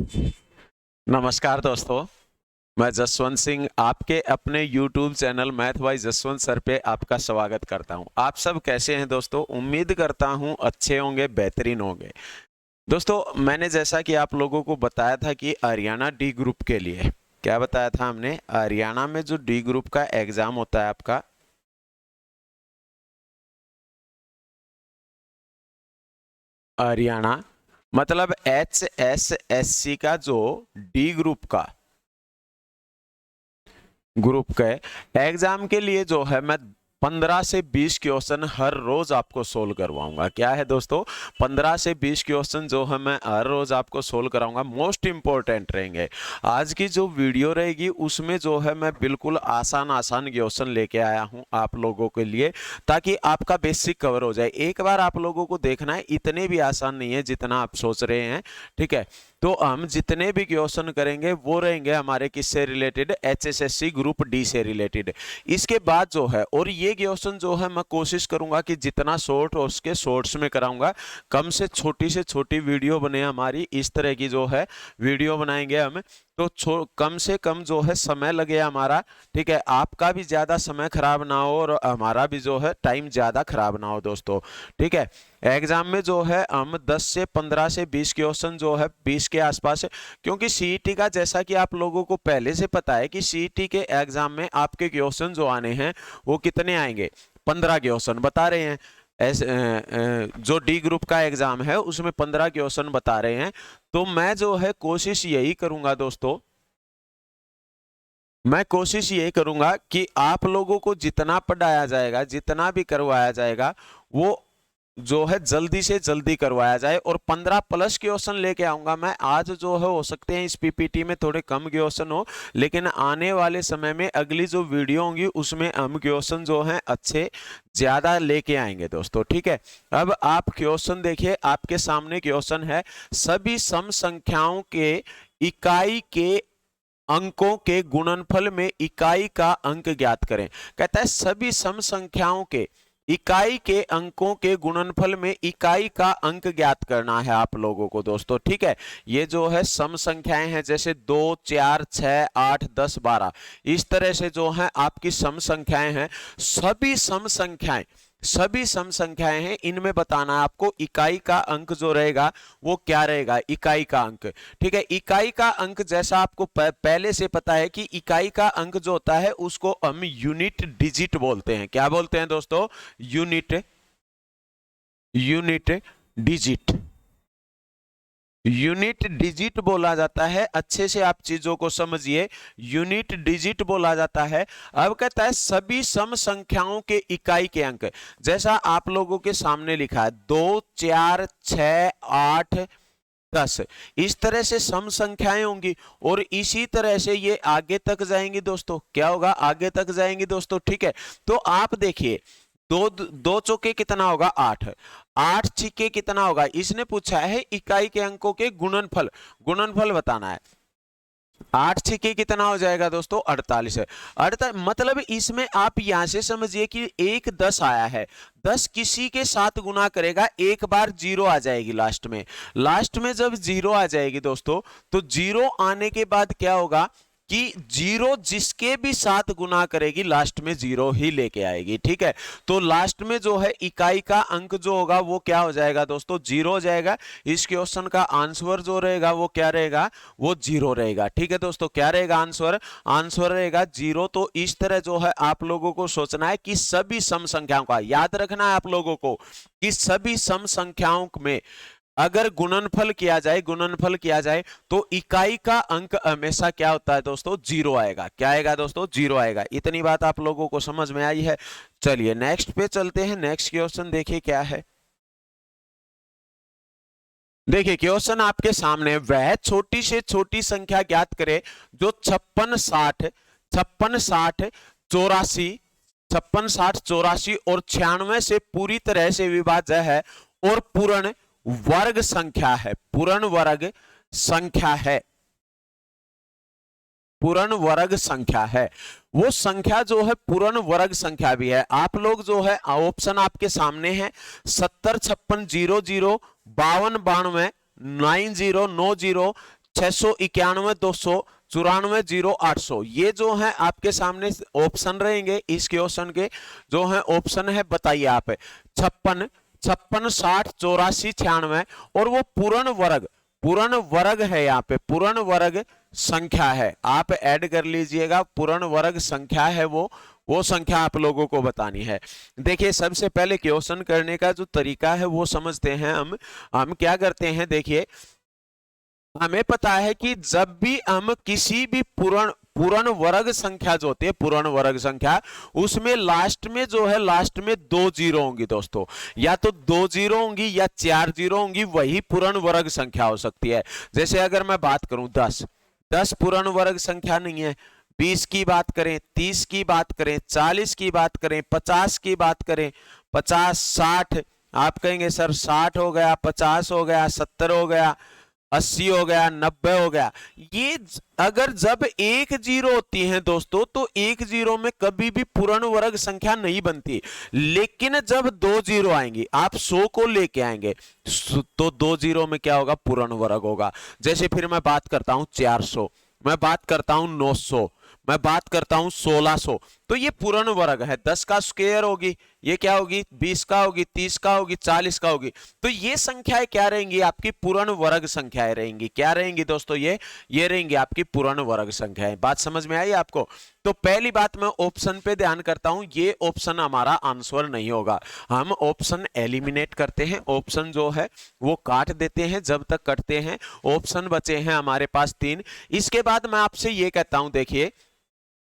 नमस्कार दोस्तों, मैं जसवंत सिंह आपके अपने YouTube channel math bye Jaswant sir पे आपका स्वागत करता हूं। आप सब कैसे हैं दोस्तों? उम्मीद करता हूं अच्छे होंगे, बेहतरीन होंगे। दोस्तों, मैंने जैसा कि आप लोगों को बताया था कि हरियाणा डी ग्रुप के लिए क्या बताया था हमने? हरियाणा में जो डी ग्रुप का एग्जाम होता है आपका, हरियाणा मतलब HSSC का जो डी ग्रुप का एग्जाम के लिए जो है मैं 15 से 20 क्वेश्चन हर रोज आपको सोल्व करवाऊंगा। क्या है दोस्तों? 15 से 20 क्वेश्चन जो है मैं हर रोज आपको सोल्व कराऊंगा। मोस्ट इंपॉर्टेंट रहेंगे। आज की जो वीडियो रहेगी उसमें जो है मैं बिल्कुल आसान आसान क्वेश्चन लेके आया हूं आप लोगों के लिए, ताकि आपका बेसिक कवर हो जाए। एक बार आप लोगों को देखना है, इतने भी आसान नहीं है जितना आप सोच रहे हैं, ठीक है? तो हम जितने भी क्वेश्चन करेंगे वो रहेंगे हमारे किससे रिलेटेड? HSSC ग्रुप डी से रिलेटेड। इसके बाद जो है, और ये क्वेश्चन जो है मैं कोशिश करूंगा कि जितना शॉर्ट हो उसके शॉर्ट्स में कराऊंगा। कम से छोटी वीडियो बने हमारी, इस तरह की जो है वीडियो बनाएंगे हम, तो कम से कम जो है समय लगे हमारा, ठीक है? आपका भी ज्यादा समय खराब ना हो और हमारा भी जो है टाइम ज्यादा खराब ना हो दोस्तों, ठीक है? एग्जाम में जो है हम 10 से 15 से 20 क्वेश्चन जो है 20 के आसपास है, क्योंकि सीईटी का जैसा कि आप लोगों को पहले से पता है कि सीईटी के एग्जाम में आपके क्वेश्चन जो आने हैं वो कितने आएंगे? 15 क्वेश्चन बता रहे हैं। जो डी ग्रुप का एग्जाम है उसमें 15 क्वेश्चन बता रहे हैं। तो मैं जो है कोशिश यही करूंगा दोस्तों, मैं कोशिश यही करूंगा कि आप लोगों को जितना पढ़ाया जाएगा, जितना भी करवाया जाएगा, वो जो है जल्दी से जल्दी करवाया जाए। और 15 प्लस क्वेश्चन लेके आऊंगा मैं। आज जो है हो सकते हैं इस पीपीटी में थोड़े कम क्वेश्चन हो, लेकिन आने वाले समय में अगली जो वीडियो होंगी उसमें हम क्वेश्चन जो हैं अच्छे ज्यादा लेके आएंगे दोस्तों, ठीक है? अब आप क्वेश्चन देखिए, आपके सामने क्वेश्चन है, सभी सम संख्याओं के इकाई के अंकों के गुणनफल में इकाई का अंक ज्ञात करें। कहता है सभी सम संख्याओं के इकाई के अंकों के गुणनफल में इकाई का अंक ज्ञात करना है आप लोगों को दोस्तों, ठीक है? ये जो है सम संख्याएं हैं, जैसे 2, 4, 6, 8, 10, 12, इस तरह से जो है आपकी सम संख्याएं हैं। सभी सम संख्याएं हैं, इनमें बताना है आपको इकाई का अंक जो रहेगा वो क्या रहेगा? इकाई का अंक, ठीक है? इकाई का अंक जैसा आपको पहले से पता है कि इकाई का अंक जो होता है उसको हम यूनिट डिजिट बोलते हैं। क्या बोलते हैं दोस्तों? यूनिट डिजिट, यूनिट डिजिट बोला जाता है। अच्छे से आप चीजों को समझिए, यूनिट डिजिट बोला जाता है। अब कहता है सभी सम संख्याओं के इकाई के अंक, जैसा आप लोगों के सामने लिखा है 2, 4, 6, 8, 10, इस तरह से सम संख्याएं होंगी और इसी तरह से ये आगे तक जाएंगी दोस्तों। क्या होगा? आगे तक जाएंगी दोस्तों, ठीक है? तो आप देखिए, दो चौके कितना होगा? 8, 8 छिके कितना होगा? इसने पूछा है इकाई के अंकों के गुणनफल, गुणनफल बताना है। 8 छिके कितना हो जाएगा दोस्तों? 48 है। 48 मतलब इसमें आप यहां से समझिए कि एक 10 आया है, 10 किसी के साथ गुना करेगा, एक बार 0 आ जाएगी लास्ट में। लास्ट में जब 0 आ जाएगी दोस्तों, तो 0 आने के बाद क्या होगा कि 0 जिसके भी साथ गुना करेगी लास्ट में 0 ही लेके आएगी, ठीक है? तो लास्ट में जो है इकाई का अंक जो होगा वो क्या हो जाएगा दोस्तों? 0 हो जाएगा। इस क्वेश्चन का आंसर जो रहेगा वो क्या रहेगा? वो 0 रहेगा, ठीक है दोस्तों? क्या रहेगा आंसर? आंसर रहेगा 0। तो इस तरह जो है आप लोगों को सोचना है कि सभी सम संख्याओं का, याद रखना है आप लोगों को कि सभी सम संख्याओं में अगर गुणनफल किया जाए तो इकाई का अंक हमेशा क्या होता है दोस्तों? 0 आएगा। क्या आएगा दोस्तों? 0 आएगा। इतनी बात आप लोगों को समझ में आई है? चलिए नेक्स्ट पे चलते हैं। नेक्स्ट क्वेश्चन देखिए क्या है। देखिए क्वेश्चन आपके सामने, वह छोटी से छोटी संख्या ज्ञात करे जो 56, 60, 56, 60, 84 और 96 से पूरी तरह से विभाज्य है और पूर्ण वर्ग संख्या है। पूर्ण वर्ग संख्या है, पूर्ण वर्ग संख्या है। वो संख्या जो है पूर्ण वर्ग संख्या भी है। आप लोग जो है ऑप्शन आपके सामने है, 70, 56, 00, 52, 92, 90, 90, 691, 294, 0, 800। ये जो है आपके सामने ऑप्शन रहेंगे इस क्वेश्चन के, जो है ऑप्शन है, बताइए आप। 56, 56, 60, 84, 96 और वो पूर्ण वर्ग है, यहाँ पे पूर्ण वर्ग संख्या है, आप ऐड कर लीजिएगा, पूर्ण वर्ग संख्या है वो संख्या आप लोगों को बतानी है। देखिए सबसे पहले क्वेश्चन करने का जो तरीका है वो समझते हैं हम क्या करते हैं। देखिए हमें पता है कि जब भी हम किसी भी पूर्ण वर्ग संख्या जो होती है, पूर्ण वर्ग संख्या, उसमें लास्ट में जो है, लास्ट में 2 जीरो होंगी दोस्तों, या तो 2 जीरो होंगी या 4 जीरो होंगी, वही पूर्ण वर्ग संख्या हो सकती है। जैसे अगर मैं बात करूं 10 पूर्ण वर्ग संख्या नहीं है। 20 की बात करें, 30 की बात करें, 40 की बात करें, 50 की बात करें, 50, 60, आप कहेंगे सर 60 हो गया, 50 हो गया, 70 हो गया, 80 हो गया, 90 हो गया। ये अगर जब 1 जीरो होती है दोस्तों, तो 1 जीरो में कभी भी पूर्ण वर्ग संख्या नहीं बनती। लेकिन जब 2 जीरो आएंगी, आप 100 को लेके आएंगे, तो 2 जीरो में क्या होगा, पूर्ण वर्ग होगा। जैसे फिर मैं बात करता हूं 400, मैं बात करता हूं 900, मैं बात करता हूं 1600, तो ये पूर्ण वर्ग है। 10 का स्क्वायर होगी, ये क्या होगी, 20 का होगी, 30 का होगी, 40 का होगी। तो ये संख्याएं क्या रहेंगी, आपकी पूर्ण वर्ग संख्याएं रहेंगी। क्या रहेंगी दोस्तों, ये रहेंगी आपकी पूर्ण वर्ग संख्याएं। बात समझ में आई आपको? तो पहली बात मैं ऑप्शन पे ध्यान करता हूं, ये ऑप्शन हमारा आंसर नहीं होगा। हम ऑप्शन एलिमिनेट करते हैं, ऑप्शन जो है वो काट देते हैं, जब तक कटते हैं। ऑप्शन बचे हैं हमारे पास 3। इसके बाद मैं आपसे ये कहता हूं, देखिए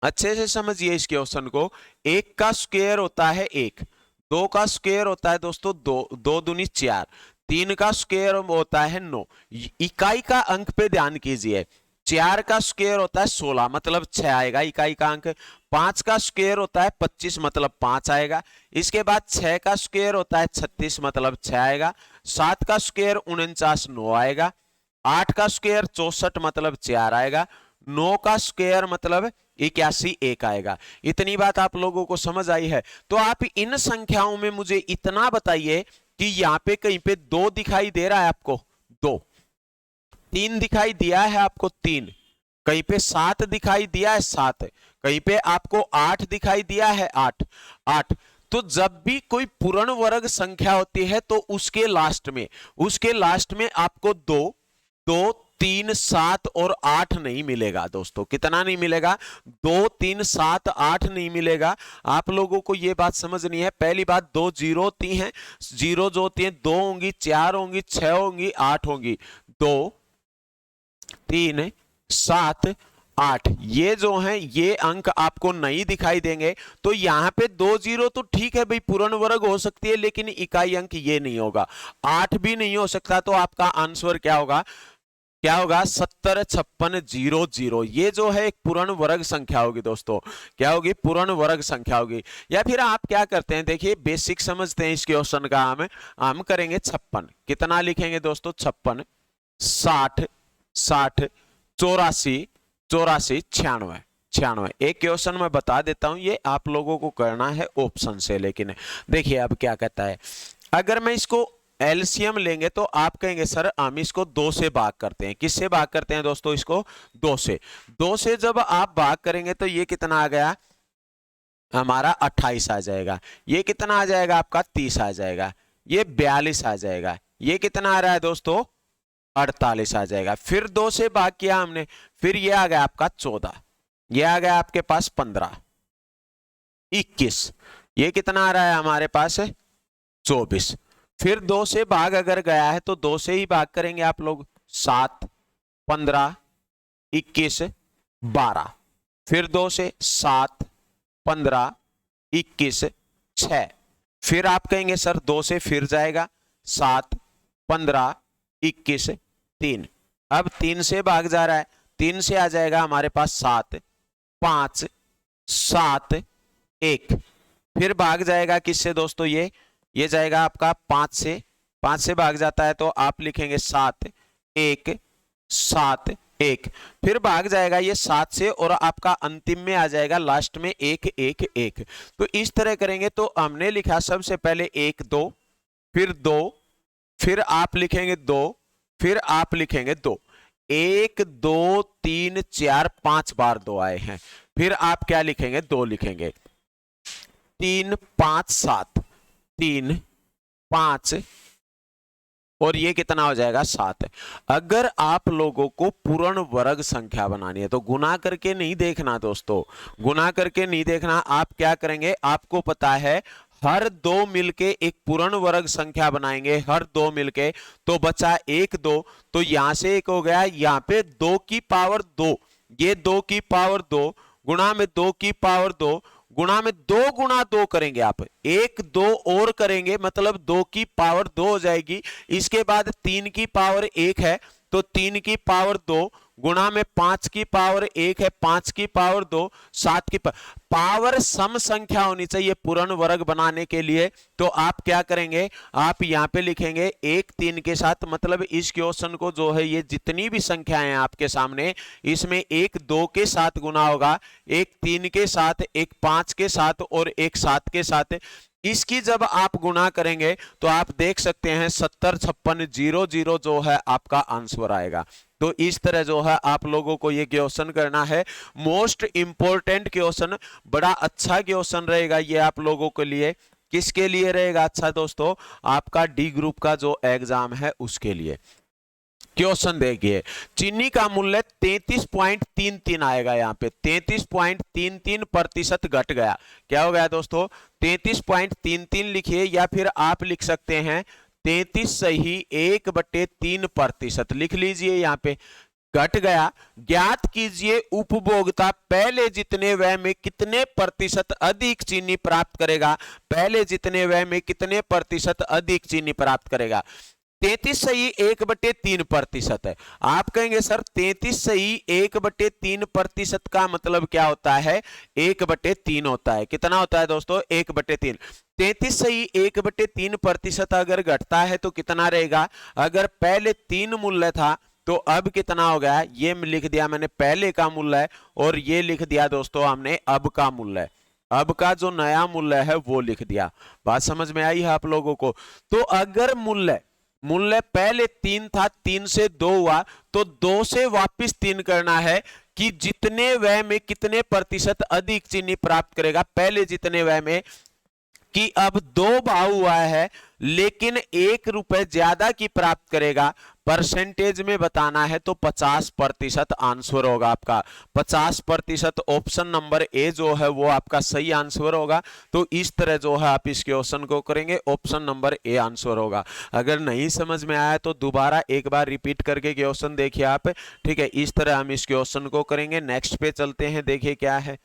अच्छे से समझिए इस क्वेश्चन को। 1 का स्क्वायर होता है 1, 2 का स्क्वायर होता है दोस्तों 2, 2 दूनी 4, 3 का स्क्वायर होता है 9। इकाई का अंक पे ध्यान कीजिए। 4 का स्क्वायर होता है 16, मतलब 6 आएगा इकाई का अंक। 5 का स्क्वायर होता है 25, मतलब 5 आएगा। इसके बाद 6 का स्क्वायर होता है 36, मतलब 6 आएगा। 7 का स्क्वायर 49, 9 आएगा। 8 का स्क्वायर 64, मतलब 4 आएगा। 9 का स्क्वायर मतलब 81, 1 आएगा। इतनी बात आप लोगों को समझ आई है? तो आप इन संख्याओं में मुझे इतना बताइए कि यहाँ पे कहीं पे 2 दिखाई दे रहा है आपको, 2, 3 दिखाई दिया है आपको, 3, कहीं पे 7 दिखाई दिया है, 7, कहीं पे आपको 8 दिखाई दिया है, 8, 8। तो जब भी कोई पूर्ण वर्ग संख्या होती है तो उसके लास्ट में आपको 2, 2, 3, 7 और 8 नहीं मिलेगा दोस्तों। कितना नहीं मिलेगा, 2, 3, 7, 8 नहीं मिलेगा। आप लोगों को यह बात समझनी है। पहली बात, 2 जीरो होती हैं, जीरो जो होती हैं 2 होंगी, 4 होंगी, 6 होंगी, 8 होंगी। 2, 3, 7, 8, ये जो है ये अंक आपको नहीं दिखाई देंगे। तो यहां पे 2 जीरो तो ठीक है भाई, पूर्ण वर्ग हो सकती है, लेकिन इकाई अंक ये नहीं होगा। 8 भी नहीं हो सकता। तो आपका आंसर क्या होगा, 70, 56, 0, 0। ये जो है एक पूर्ण वर्ग संख्या होगी दोस्तों। क्या होगी, पूर्ण वर्ग संख्या होगी। या फिर आप क्या करते हैं, देखिए बेसिक समझते हैं इस क्वेश्चन का। हम करेंगे 56, कितना लिखेंगे दोस्तों, 56, 60, 60, 84, 84, 96, 96। एक क्वेश्चन मैं बता देता हूं, ये आप लोगों को करना है ऑप्शन से। लेकिन देखिए अब क्या कहता है, अगर मैं इसको एलसीएम लेंगे तो आप कहेंगे सर हम इसको 2 से भाग करते हैं। किससे भाग करते हैं दोस्तों, इसको 2 से। 2 से जब आप भाग करेंगे तो ये कितना आ गया हमारा, 28 आ जाएगा। ये कितना आ जाएगा आपका, 30 आ जाएगा। ये 42 आ जाएगा। ये कितना आ रहा है दोस्तों, 48 आ जाएगा। फिर 2 से भाग किया हमने, फिर ये आ गया आपका 14, ये आ गया आपके पास 15, 21, ये कितना आ रहा है हमारे पास, 24। फिर 2 से भाग अगर गया है तो 2 से ही भाग करेंगे आप लोग, 7, 15, 21, 12। फिर 2 से 7, 15, 21, 6। फिर आप कहेंगे सर 2 से फिर जाएगा, 7, 15, 21, 3। अब 3 से भाग जा रहा है, 3 से आ जाएगा हमारे पास 7, 5, 7, 1। फिर भाग जाएगा किससे दोस्तों, ये जाएगा आपका 5 से, 5 से भाग जाता है तो आप लिखेंगे 7, 1, 7, 1। फिर भाग जाएगा ये 7 से और आपका अंतिम में आ जाएगा लास्ट में 1, 1, 1। तो इस तरह करेंगे तो हमने लिखा सबसे पहले 1, 2, फिर 2, फिर आप लिखेंगे 2, फिर आप लिखेंगे 2। 1 2 3 4 5 बार 2 आए हैं। फिर आप क्या लिखेंगे, 2 लिखेंगे। 3 5 7, 3 5 और ये कितना हो जाएगा, 7। अगर आप लोगों को पूर्ण वर्ग संख्या बनानी है तो गुना करके नहीं देखना दोस्तों, गुना करके नहीं देखना। आप क्या करेंगे, आपको पता है हर 2 मिलके एक पूर्ण वर्ग संख्या बनाएंगे, हर 2 मिलके, तो बचा 1 2, तो यहां से 1 हो गया, यहां पे 2 की पावर 2, ये 2 की पावर 2 गुणा में 2 की पावर 2 गुणा में 2 गुणा 2 करेंगे आप, 1 2 और करेंगे, मतलब 2 की पावर 2 हो जाएगी। इसके बाद 3 की पावर 1 है तो 3 की पावर 2 गुणा में 5 की पावर 1 है, 5 की पावर 2, 7 की पावर सम संख्या होनी चाहिए पूर्ण वर्ग बनाने के लिए। तो आप क्या करेंगे, आप यहां पे लिखेंगे 1 3 के साथ, मतलब इस क्वेश्चन को जो है ये जितनी भी संख्याएं हैं आपके सामने, इसमें 1 2 के साथ गुना होगा, 1 3 के साथ, 1 5 के साथ और 1 7 के साथ। इसकी जब आप गुणा करेंगे तो आप देख सकते हैं 70 56 0 0 जो है आपका आंसर आएगा। तो इस तरह जो है आप लोगों को ये क्वेश्चन करना है, मोस्ट इंपॉर्टेंट क्वेश्चन, बड़ा अच्छा क्वेश्चन रहेगा ये आप लोगों के लिए। किसके लिए रहेगा अच्छा दोस्तों, आपका डी ग्रुप का जो एग्जाम है उसके लिए। क्वेश्चन देखिए, चीनी का मूल्य 33.33 आएगा, यहाँ पे 33.33% घट गया। क्या हो गया दोस्तों, 33.33 लिखिए, या फिर आप लिख सकते हैं 33 सही 1/3% लिख लीजिए, यहाँ पे घट गया। ज्ञात कीजिए उपभोक्ता पहले जितने व्यय में कितने प्रतिशत अधिक चीनी प्राप्त करेगा, पहले जितने व्यय में कितने प्रतिशत अधिक चीनी प्राप्त करेगा। 33 सही 1/3% है। आप कहेंगे सर 33 सही 1/3% का मतलब क्या होता है, 1/3 होता है। कितना होता है दोस्तों, 1/3। 33 सही 1/3% अगर घटता है तो कितना रहेगा, अगर पहले 3 मूल्य था तो अब कितना हो गया, ये लिख दिया मैंने पहले का मूल्य है, और ये लिख दिया दोस्तों हमने अब का मूल्य है, अब का जो नया मूल्य है वो लिख दिया। बात समझ में आई है आप लोगों को। तो अगर मूल्य पहले 3 था, 3 से 2 हुआ, तो 2 से वापस 3 करना है कि जितने व्यय में कितने प्रतिशत अधिक चीनी प्राप्त करेगा, पहले जितने व्यय में, कि अब 2 भाव हुआ है लेकिन 1 रुपए ज्यादा की प्राप्त करेगा, परसेंटेज में बताना है तो 50% आंसर होगा आपका। 50% ऑप्शन नंबर ए जो है वो आपका सही आंसर होगा। तो इस तरह जो है आप इस क्वेश्चन को करेंगे, ऑप्शन नंबर ए आंसर होगा। अगर नहीं समझ में आया तो दोबारा एक बार रिपीट करके क्वेश्चन देखिए आप, ठीक है। इस तरह हम इस क्वेश्चन को करेंगे। नेक्स्ट पे चलते हैं, देखिए क्या है,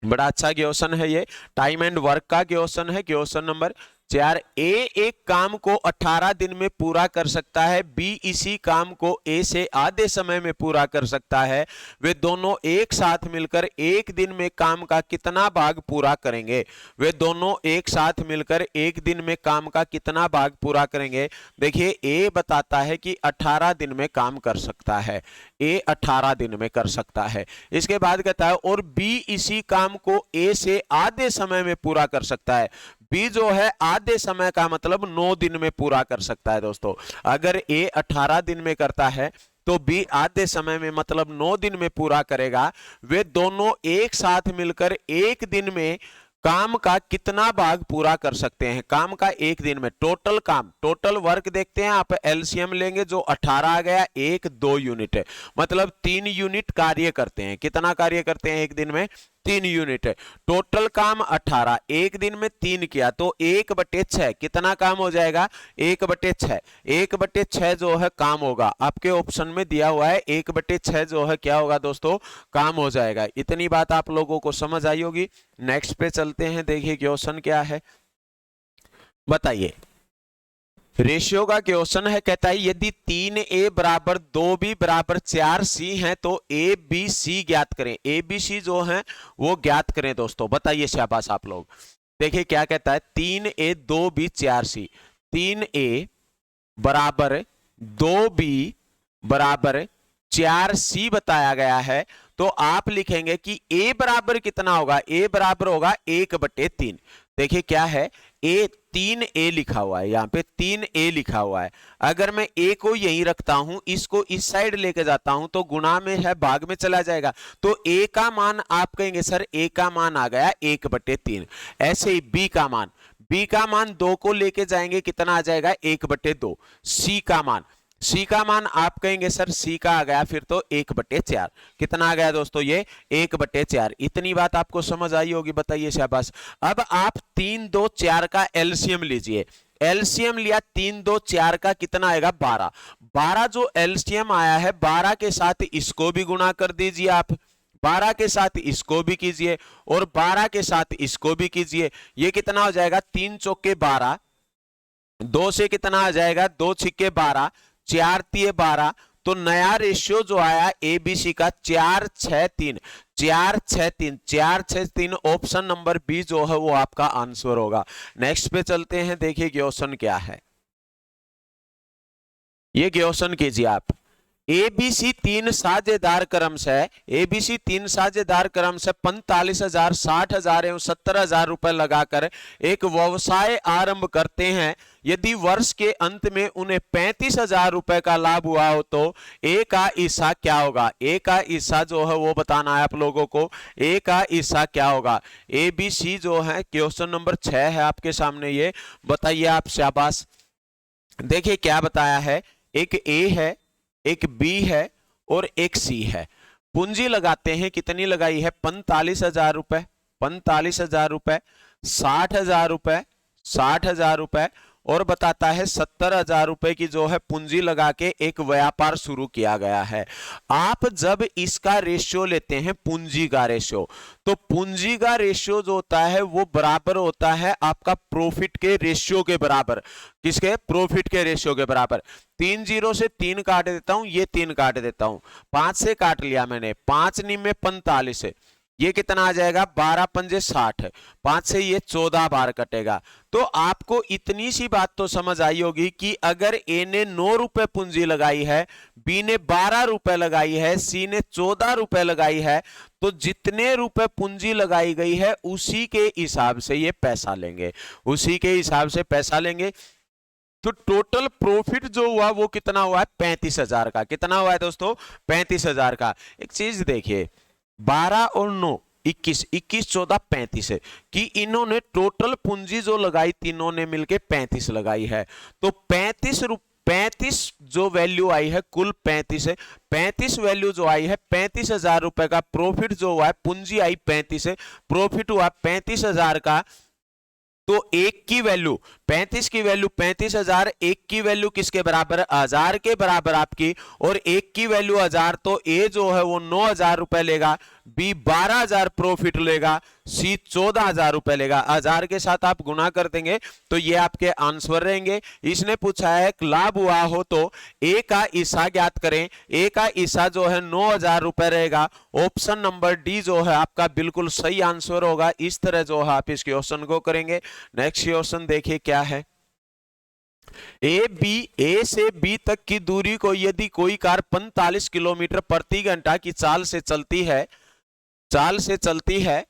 बड़ा अच्छा क्वेश्चन है ये, टाइम एंड वर्क का क्वेश्चन है। क्वेश्चन नंबर 4, ए एक काम को 18 दिन में पूरा कर सकता है, बी इसी काम को ए से आधे समय में पूरा कर सकता है। वे दोनों एक साथ मिलकर एक दिन में काम का कितना भाग पूरा करेंगे। वे दोनों एक साथ मिलकर एक दिन में काम का कितना भाग पूरा करेंगे। देखिए ए बताता है कि 18 दिन में काम कर सकता है, ए 18 दिन में कर सकता है। इसके बाद कहता है और बी इसी काम को ए से आधे समय में पूरा कर सकता है। बी जो है आधे समय का मतलब 9 दिन में पूरा कर सकता है दोस्तों। अगर ए 18 दिन में करता है तो बी आधे समय में मतलब 9 दिन में पूरा करेगा। वे दोनों एक साथ मिलकर एक दिन में काम का कितना भाग पूरा कर सकते हैं। काम का एक दिन में टोटल काम, टोटल वर्क देखते हैं आप, एलसीएम लेंगे जो 18 आ गया, 1 2 यूनिट है, मतलब 3 यूनिट कार्य करते हैं। कितना कार्य करते हैं एक दिन में, 3 यूनिट है। टोटल काम 18, एक दिन में 3 किया तो 1/6 कितना काम हो जाएगा, 1/6। 1/6 जो है काम होगा, आपके ऑप्शन में दिया हुआ है 1/6 जो है क्या होगा दोस्तों, काम हो जाएगा। इतनी बात आप लोगों को समझ आई होगी। नेक्स्ट पे चलते हैं, देखिए क्वेश्चन क्या है, बताइए। रेशियो का क्वेश्चन है, कहता है यदि 3a बराबर 2b बराबर 4c है तो ए बी सी ज्ञात करें। ए बी सी जो है वो ज्ञात करें दोस्तों, बताइए शाबाश आप लोग। देखिए क्या कहता है, 3a 2b 4c, 3a बराबर 2b बराबर 4c बताया गया है। तो आप लिखेंगे कि a बराबर कितना होगा, a बराबर होगा 1/3। देखिए क्या है, ए 3a लिखा हुआ है, यहाँ पे 3a लिखा हुआ है। अगर मैं a को यहीं रखता हूं, इसको इस साइड लेके जाता हूं तो गुणा में है, भाग में चला जाएगा। तो a का मान आप कहेंगे सर a का मान आ गया 1/3। ऐसे ही b का मान 2 को लेके जाएंगे, कितना आ जाएगा 1/2। C का मान आप कहेंगे सर C का आ गया फिर तो 1/4। कितना आ गया दोस्तों ये 1/4। इतनी बात आपको समझ आई होगी, बताइए शाबाश। अब आप 3 2 4 का एलसीएम लीजिए। एलसीएम लिया 3 2 4 का, कितना आएगा 12। 12 जो एलसीएम आया है 12 के साथ इसको भी गुणा कर दीजिए आप, 12 के साथ इसको भी कीजिए और 12 के साथ इसको भी कीजिए। ये कितना हो जाएगा 3 चौके 12, 2 से कितना आ जाएगा 2 छिक्के 12, 4 तिये 12। तो नया रेशियो जो आया एबीसी का 4 6 3, 4 6 3, 4 6 3। ऑप्शन नंबर बी जो है वो आपका आंसर होगा। नेक्स्ट पे चलते हैं, देखिए क्वेश्चन क्या है। ये क्वेश्चन कीजिए आप। एबीसी 3 साझेदार क्रम से 45,000, 60,000 एवं 70,000 रुपए लगाकर एक व्यवसाय आरंभ करते हैं। यदि वर्ष के अंत में उन्हें 35,000 रुपए का लाभ हुआ हो तो ए का हिस्सा क्या होगा। ए का हिस्सा जो है वो बताना है आप लोगों को। ए का हिस्सा क्या होगा। एबीसी जो है क्वेश्चन नंबर 6 है आपके सामने, ये बताइए आप, शाबाश। देखिए क्या बताया है, एक ए है, एक बी है और एक सी है। पूंजी लगाते हैं, कितनी लगाई है 45,000 रुपए, 45,000 रुपए, 60,000 रुपए, 60,000 रुपए और बताता है 70,000 रुपए की जो है पूंजी लगा के एक व्यापार शुरू किया गया है। आप जब इसका रेशियो लेते हैं पूंजी का रेशियो, तो पूंजी का रेशियो जो होता है वो बराबर होता है आपका प्रॉफिट के रेशियो के बराबर। किसके, प्रॉफिट के रेशियो के बराबर। 3 0 से 3 काट देता हूं, ये 3 काट देता हूं, 5 से काट लिया मैंने, 5 निम में 45 है, ये कितना आ जाएगा 12 पंजे 60, 5 से ये 14 बार कटेगा। तो आपको इतनी सी बात तो समझ आई होगी कि अगर ए ने 9 रुपए पूंजी लगाई है, बी ने 12 रुपए लगाई है, सी ने 14 रुपए लगाई है, तो जितने रुपए पूंजी लगाई गई है उसी के हिसाब से ये पैसा लेंगे, उसी के हिसाब से पैसा लेंगे। तो टोटल प्रॉफिट जो हुआ वो कितना हुआ है 35,000 का। कितना हुआ है दोस्तों 35,000 का। एक चीज देखिए, 12 और 9 21, 21 14 35 है कि इन्होंने टोटल पूंजी जो लगाई तीनों ने मिलके 35 लगाई है। तो 35 जो वैल्यू आई है कुल 35 है। 35 वैल्यू जो आई है 35,000 रुपए का प्रॉफिट जो हुआ है, पूंजी आई 35 है, प्रॉफिट हुआ 35,000 का। तो एक की वैल्यू 35 की वैल्यू 35,000, एक की वैल्यू किसके बराबर 1000 के बराबर आपकी, और एक की वैल्यू 1000। तो ए जो है वो 9,000 रुपए लेगा, बी 12,000 प्रॉफिट लेगा, सी 14,000 रुपए लेगा। 1000 के साथ आप गुना कर देंगे तो ये आपके आंसर रहेंगे। इसने पूछा है लाभ हुआ हो तो ए का हिस्सा ज्ञात करें। ए का हिस्सा जो है 9,000 रुपए रहेगा। ऑप्शन नंबर डी जो है आपका बिल्कुल सही आंसर होगा। इस तरह जो है आप इस क्वेश्चन को करेंगे। नेक्स्ट क्वेश्चन देखिए क्या है। ए से बी तक की दूरी को यदि कोई कार 45 किलोमीटर प्रति घंटा की चाल से चलती है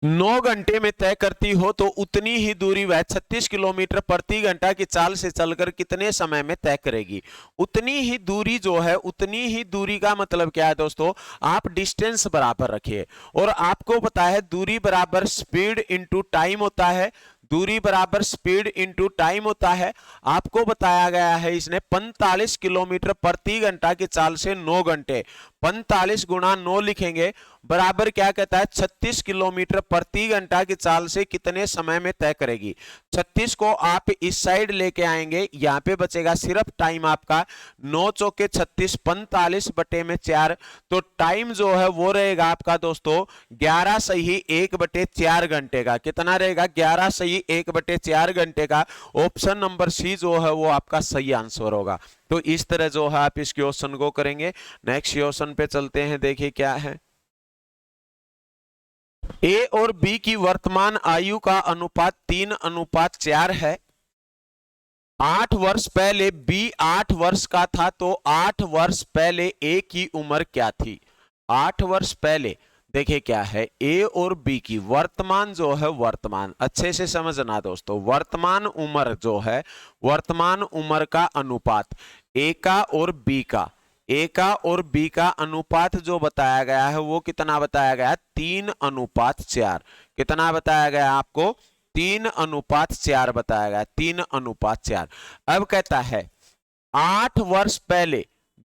9 घंटे में तय करती हो तो उतनी ही दूरी वह 36 किलोमीटर प्रति घंटा की चाल से चलकर कितने समय में तय करेगी। उतनी ही दूरी जो है, उतनी ही दूरी का मतलब क्या है दोस्तों, आप डिस्टेंस बराबर रखिए और आपको पता है दूरी बराबर स्पीड इनटू टाइम होता है। दूरी बराबर स्पीड इनटू टाइम होता है। आपको बताया गया है इसने 45 किलोमीटर प्रति घंटा की चाल से 9 घंटे, 45 गुणा 9 लिखेंगे बराबर क्या कहता है 36 किलोमीटर प्रति घंटा की चाल से कितने समय में तय करेगी। 36 को आप इस साइड लेके आएंगे, यहाँ पे बचेगा सिर्फ टाइम आपका 9 चौके 36, 45 बटे में 4। तो टाइम जो है वो रहेगा आपका दोस्तों 11 सही 1/4 घंटे का। कितना रहेगा 11 सही 1/4 घंटे का। ऑप्शन नंबर सी जो है वो आपका सही आंसर होगा। तो इस तरह जो है आप इस क्वेश्चन को करेंगे। नेक्स्ट क्वेश्चन पे चलते हैं, देखिए क्या है। ए और बी की वर्तमान आयु का अनुपात 3:4 है। 8 वर्ष पहले बी 8 वर्ष का था तो 8 वर्ष पहले ए की उम्र क्या थी। 8 वर्ष पहले देखिए क्या है, ए और बी की वर्तमान जो है, वर्तमान अच्छे से समझना दोस्तों, वर्तमान उम्र जो है, वर्तमान उम्र का अनुपात ए का और बी का, ए का और बी का अनुपात जो बताया गया है वो कितना बताया गया है, 3:4। कितना बताया गया आपको, 3:4 बताया गया, 3:4। अब कहता है 8 वर्ष पहले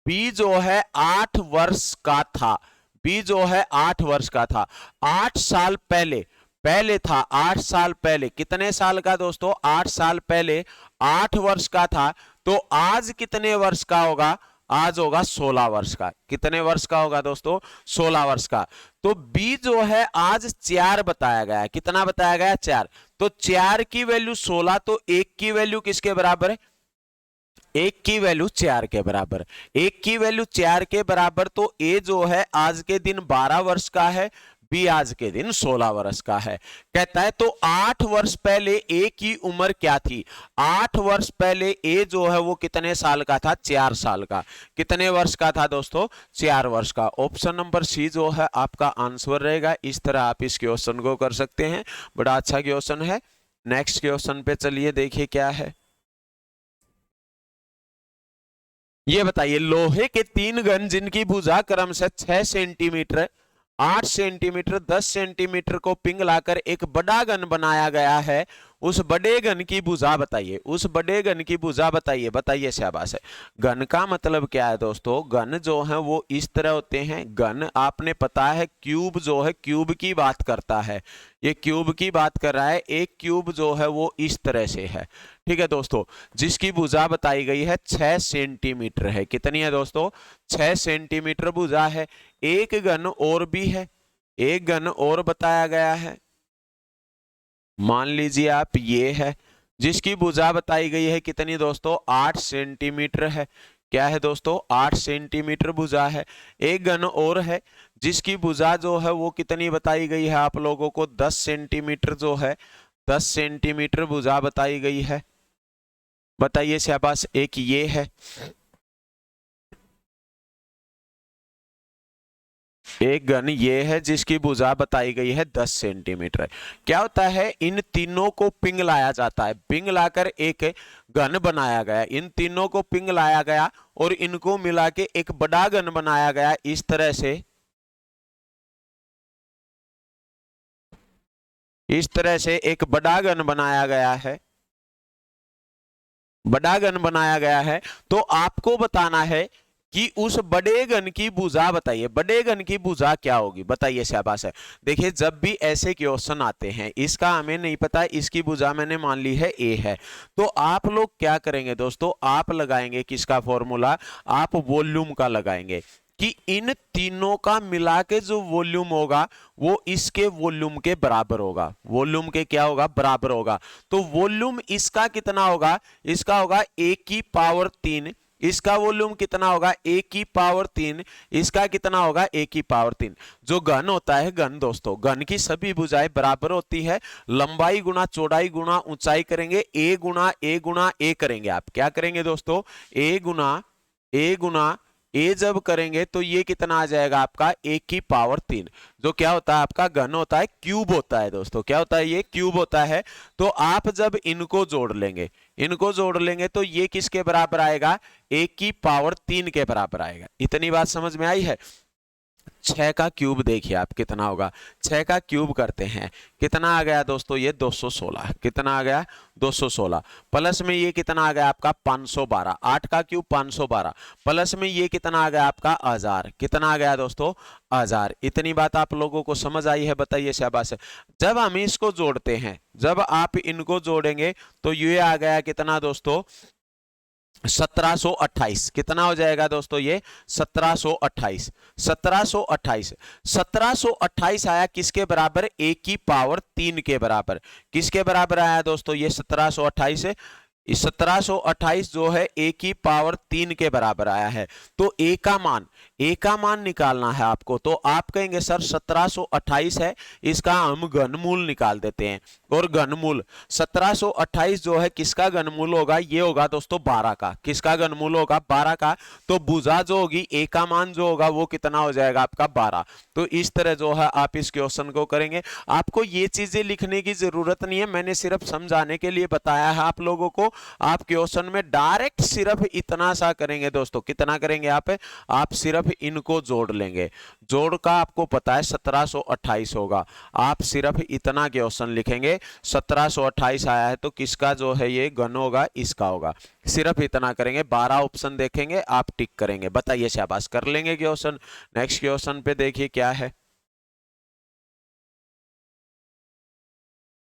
बी जो है 8 वर्ष का था, बी जो है 8 वर्ष का था, 8 साल पहले, पहले था 8 साल पहले, कितने साल का दोस्तों, 8 साल पहले 8 वर्ष का था, तो आज कितने वर्ष का होगा, आज होगा 16 वर्ष का। कितने वर्ष का होगा दोस्तों, 16 वर्ष का। तो बी जो है आज 4 बताया गया है, कितना बताया गया है, 4। तो 4 की वैल्यू 16, तो 1 की वैल्यू किसके बराबर है, 1 की वैल्यू 4 के बराबर, 1 की वैल्यू 4 के बराबर। तो ए जो है आज के दिन 12 वर्ष का है, बी आज के दिन 16 वर्ष का है। कहता है तो 8 वर्ष पहले ए की उम्र क्या थी, 8 वर्ष पहले ए जो है वो कितने साल का था, 4 साल का। कितने वर्ष का था दोस्तों, 4 वर्ष का। ऑप्शन नंबर सी जो है आपका आंसर रहेगा। इस तरह आप इस क्वेश्चन को कर सकते हैं, बड़ा अच्छा क्वेश्चन है। नेक्स्ट क्वेश्चन पे चलिए, देखिए क्या है। ये बताइए, लोहे के 3 घन जिनकी भुजा क्रमशः 6 सेंटीमीटर, 8 सेंटीमीटर, 10 सेंटीमीटर को पिघलाकर एक बड़ा घन बनाया गया है, उस बड़े घन की भुजा बताइए, उस बड़े घन की भुजा बताइए। बताइए, शाबाश है। घन का मतलब क्या है दोस्तों, घन जो है वो इस तरह होते हैं। घन आपने पता है, क्यूब जो है, क्यूब की बात करता है, ये क्यूब की बात कर रहा है। एक क्यूब जो है वो इस तरह से है, ठीक है दोस्तों, जिसकी भुजा बताई गई है 6 सेंटीमीटर है। कितनी है दोस्तों, 6 सेंटीमीटर भुजा है। एक घन और भी है, एक घन और बताया गया है, मान लीजिए आप ये है, जिसकी भुजा बताई गई है कितनी दोस्तों, 8 सेंटीमीटर है। क्या है दोस्तों, 8 सेंटीमीटर भुजा है। एक घन और है जिसकी भुजा जो है वो कितनी बताई गई है आप लोगों को, 10 सेंटीमीटर जो है, 10 सेंटीमीटर भुजा बताई गई है। बताइए शाबाश। एक ये है, एक घन ये है जिसकी भुजा बताई गई है 10 सेंटीमीटर। क्या होता है, इन तीनों को पिघलाया जाता है, पिघलाकर एक घन बनाया गया, इन तीनों को पिघलाया गया और इनको मिला के एक बड़ा घन बनाया गया। इस तरह से, इस तरह से एक बड़ा घन बनाया गया है, बड़ा घन बनाया गया है। तो आपको बताना है कि उस बड़े घन की भुजा बताइए, बड़े घन की भुजा क्या होगी, बताइए शाबाश है। देखिए, जब भी ऐसे क्वेश्चन आते हैं, इसका हमें नहीं पता, इसकी भुजा मैंने मान ली है ए है, तो आप लोग क्या करेंगे दोस्तों, आप लगाएंगे किसका फॉर्मूला, आप वॉल्यूम का लगाएंगे कि इन तीनों का मिला के जो वॉल्यूम होगा वो इसके वॉल्यूम के बराबर होगा, वॉल्यूम के क्या होगा, बराबर होगा। तो वॉल्यूम इसका कितना होगा, इसका होगा a की पावर 3, इसका वॉल्यूम कितना होगा, a की पावर 3, इसका कितना होगा, a की पावर 3। जो घन होता है, घन दोस्तों, घन की सभी भुजाएं बराबर होती है, लंबाई गुणा चौड़ाई गुणा ऊंचाई करेंगे, a गुणा a गुणा a करेंगे। आप क्या करेंगे दोस्तों, a गुणा ए जब करेंगे तो ये कितना आ जाएगा आपका, 1 की पावर 3, जो क्या होता है आपका घन होता है, क्यूब होता है दोस्तों। क्या होता है, ये क्यूब होता है। तो आप जब इनको जोड़ लेंगे, इनको जोड़ लेंगे तो ये किसके बराबर आएगा, 1 की पावर 3 के बराबर आएगा। इतनी बात समझ में आई है। 6 का क्यूब देखिए आप कितना होगा, 6 का क्यूब करते हैं, कितना आ गया दोस्तों, ये 216। कितना आ गया, 216। प्लस में ये कितना आ गया आपका, 512। 8 का क्यूब 512, प्लस में ये कितना आ गया आपका 1000। कितना आ गया दोस्तों, 1000। इतनी बात आप लोगों को समझ आई है, बताइए शाबाश। जब हम इसको जोड़ते हैं, जब आप इनको जोड़ेंगे तो ये आ गया कितना दोस्तों, 1728। कितना हो जाएगा दोस्तों, ये 1728। 1728, 1728 आया किसके बराबर, a की पावर 3 के बराबर। किसके बराबर आया दोस्तों, ये 1728 है। 1728 जो है a की पावर 3 के बराबर आया है। तो a का मान निकालना है आपको। तो आप कहेंगे सर 1728 है, इसका हम घनमूल निकाल देते हैं। और घनमूल 1728 जो है किसका घनमूल होगा, ये होगा दोस्तों 12 का। किसका घनमूल होगा, 12 का। तो भुजा जो होगी, ए का मान जो होगा वो कितना हो जाएगा आपका 12। तो इस तरह जो है आप इस क्वेश्चन को करेंगे। आपको ये चीजें लिखने की जरूरत नहीं है, मैंने सिर्फ समझाने के लिए बताया है आप लोगों को। आप क्वेश्चन में डायरेक्ट सिर्फ इतना सा करेंगे दोस्तों। कितना करेंगे आप सिर्फ इनको जोड़ लेंगे। जोड़ का आपको पता है 1728 होगा। आप सिर्फ इतना क्वेश्चन लिखेंगे, 1728 आया है तो किसका जो है ये घन होगा, इसका होगा। सिर्फ इतना करेंगे, 12 ऑप्शन देखेंगे, आप टिक करेंगे। बताइए, शाबाश, कर लेंगे क्वेश्चन। नेक्स्ट क्वेश्चन पे देखिए क्या है।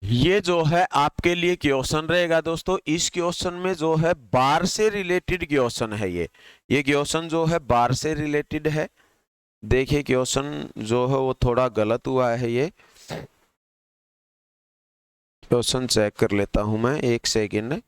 ये जो है आपके लिए क्वेश्चन रहेगा दोस्तों। इस क्वेश्चन में जो है बार से रिलेटेड क्वेश्चन है। ये क्वेश्चन जो है बार से रिलेटेड है। देखिए क्वेश्चन जो है वो थोड़ा गलत हुआ है। ये क्वेश्चन चेक कर लेता हूं मैं, एक सेकेंड।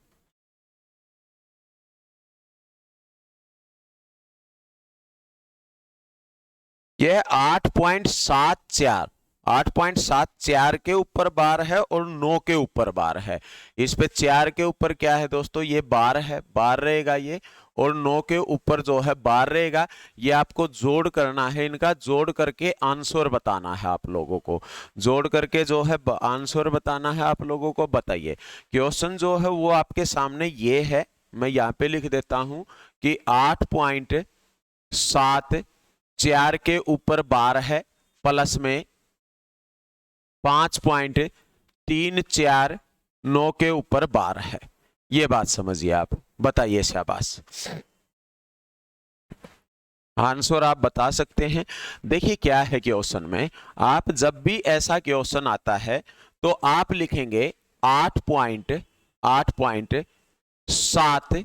यह 8.74 8.74 के ऊपर बार है और 9 के ऊपर बार है। इस पे 4 के ऊपर क्या है दोस्तों, ये बार है, बार रहेगा ये। और 9 के ऊपर जो है बार रहेगा। ये आपको जोड़ करना है, इनका जोड़ करके आंसर बताना है आप लोगों को। जोड़ करके जो है आंसर बताना है आप लोगों को। बताइए, क्वेश्चन जो है वो आपके सामने ये है। मैं यहाँ पे लिख देता हूं कि 8.74 के ऊपर बार है, प्लस में 5.34 9 के ऊपर बार है। ये बात समझिए आप। बताइए, शाबाश। आंसर आप बता सकते हैं। देखिए क्या है क्वेश्चन में, आप जब भी ऐसा क्वेश्चन आता है तो आप लिखेंगे 8.7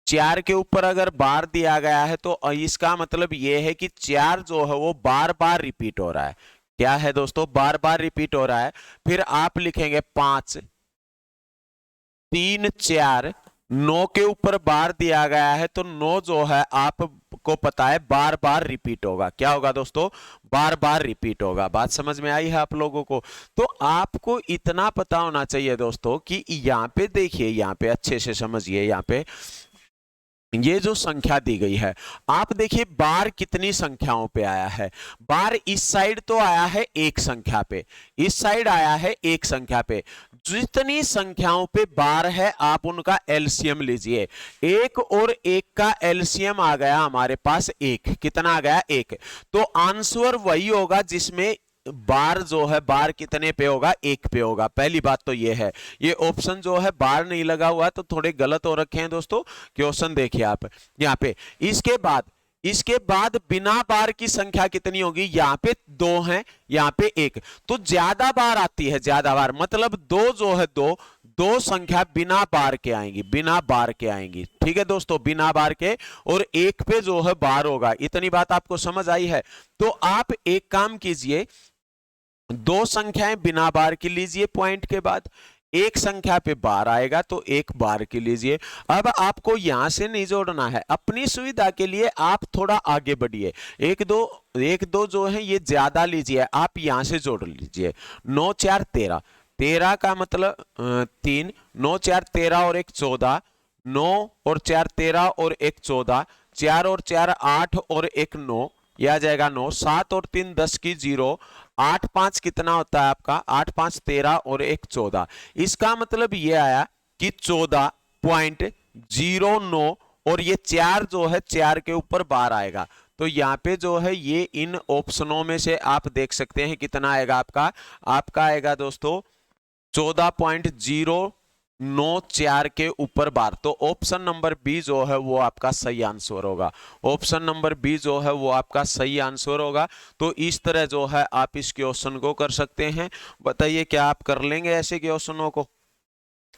4 के ऊपर अगर बार दिया गया है तो इसका मतलब यह है कि 4 जो है वो बार बार रिपीट हो रहा है। क्या है दोस्तों, बार बार रिपीट हो रहा है। फिर आप लिखेंगे 5 3 4 9 के ऊपर बार दिया गया है तो 9 जो है आपको पता है बार बार रिपीट होगा। क्या होगा दोस्तों, बार बार रिपीट होगा। बात समझ में आई है आप लोगों को। तो आपको इतना पता होना चाहिए दोस्तों कि यहाँ पे देखिए, यहाँ पे अच्छे से समझिए। यहाँ पे ये जो संख्या दी गई है, आप देखिए बार कितनी संख्याओं पे आया है। बार इस साइड तो आया है एक संख्या पे, इस साइड आया है एक संख्या पे। जितनी संख्याओं पे बार है आप उनका एलसीएम लीजिए। एक और एक का एलसीएम आ गया हमारे पास एक। कितना आ गया, एक। तो आंसर वही होगा जिसमें बार जो है, बार कितने पे होगा, एक पे होगा। पहली बात तो ये है। ये ऑप्शन जो है बार नहीं लगा हुआ तो थोड़े गलत हो रखे हैं दोस्तों। क्वेश्चन देखिए आप यहाँ पे। इसके बाद बिना बार की संख्या कितनी होगी, यहाँ पे 2 है, यहाँ पे 1। तो ज्यादा बार आती है, ज्यादा बार मतलब 2 जो है, दो संख्या बिना बार के आएंगी, बिना बार के आएंगी। ठीक है दोस्तों, बिना बार के। और 1 पे जो है बार होगा। इतनी बात आपको समझ आई है। तो आप एक काम कीजिए, 2 संख्याएं बिना बार की लीजिए पॉइंट के बाद, एक संख्या पे बार आएगा तो एक बार की लीजिए। अब आपको यहां से नहीं जोड़ना है, अपनी सुविधा के लिए आप थोड़ा आगे बढ़िए। एक दो जो है ये ज्यादा लीजिए, आप यहां से जोड़ लीजिए। 9 4 13, 13 का मतलब 3, 9 4 13 और 1 14, 9 और 4 13 और 1 14, 4 और 4 8 और 1 9, यह आ जाएगा 9। 7 और 3 10 की 0, 8 5 कितना होता है आपका, 8 5 13 और 1 14। इसका मतलब ये आया कि 14.09 और ये 4 जो है 4 के ऊपर बार आएगा। तो यहाँ पे जो है ये इन ऑप्शनों में से आप देख सकते हैं कितना आएगा आपका आएगा दोस्तों 14.094 के ऊपर बार। तो ऑप्शन नंबर बी जो है वो आपका सही आंसर होगा। ऑप्शन नंबर बी जो है वो आपका सही आंसर होगा। तो इस तरह जो है आप इस क्वेश्चन को कर सकते हैं। बताइए क्या आप कर लेंगे ऐसे क्वेश्चनों को।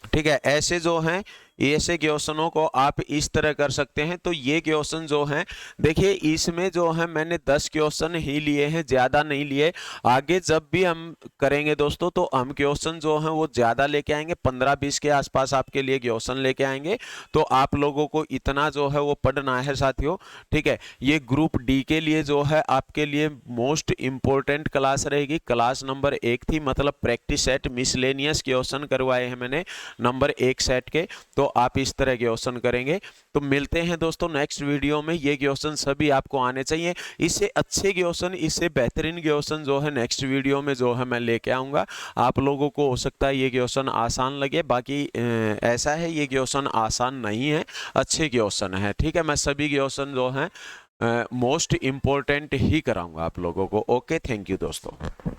ठीक है, ऐसे जो हैं ऐसे क्वेश्चनों को आप इस तरह कर सकते हैं। तो ये क्वेश्चन जो हैं देखिए इसमें जो है मैंने 10 क्वेश्चन ही लिए हैं, ज़्यादा नहीं लिए। आगे जब भी हम करेंगे दोस्तों तो हम क्वेश्चन जो हैं वो ज़्यादा लेके आएंगे, 15-20 के आसपास आपके लिए क्वेश्चन लेके आएंगे। तो आप लोगों को इतना जो है वो पढ़ना है साथियों, ठीक है। ये ग्रुप डी के लिए जो है आपके लिए मोस्ट इंपॉर्टेंट क्लास रहेगी। क्लास नंबर 1 थी, मतलब प्रैक्टिस सेट मिसलेनियस क्वेश्चन करवाए हैं मैंने नंबर 1 सेट के। तो आप इस तरह क्वेश्चन करेंगे। तो मिलते हैं दोस्तों नेक्स्ट वीडियो में। ये क्वेश्चन सभी आपको आने चाहिए, इससे अच्छे क्वेश्चन, इससे बेहतरीन क्वेश्चन जो है नेक्स्ट वीडियो में जो है मैं लेके आऊँगा। आप लोगों को हो सकता है ये क्वेश्चन आसान लगे, बाकी ऐसा है ये क्वेश्चन आसान नहीं है, अच्छे क्वेश्चन है, ठीक है। मैं सभी क्वेश्चन जो हैं मोस्ट इम्पोर्टेंट ही कराऊंगा आप लोगों को। ओके, थैंक यू दोस्तों।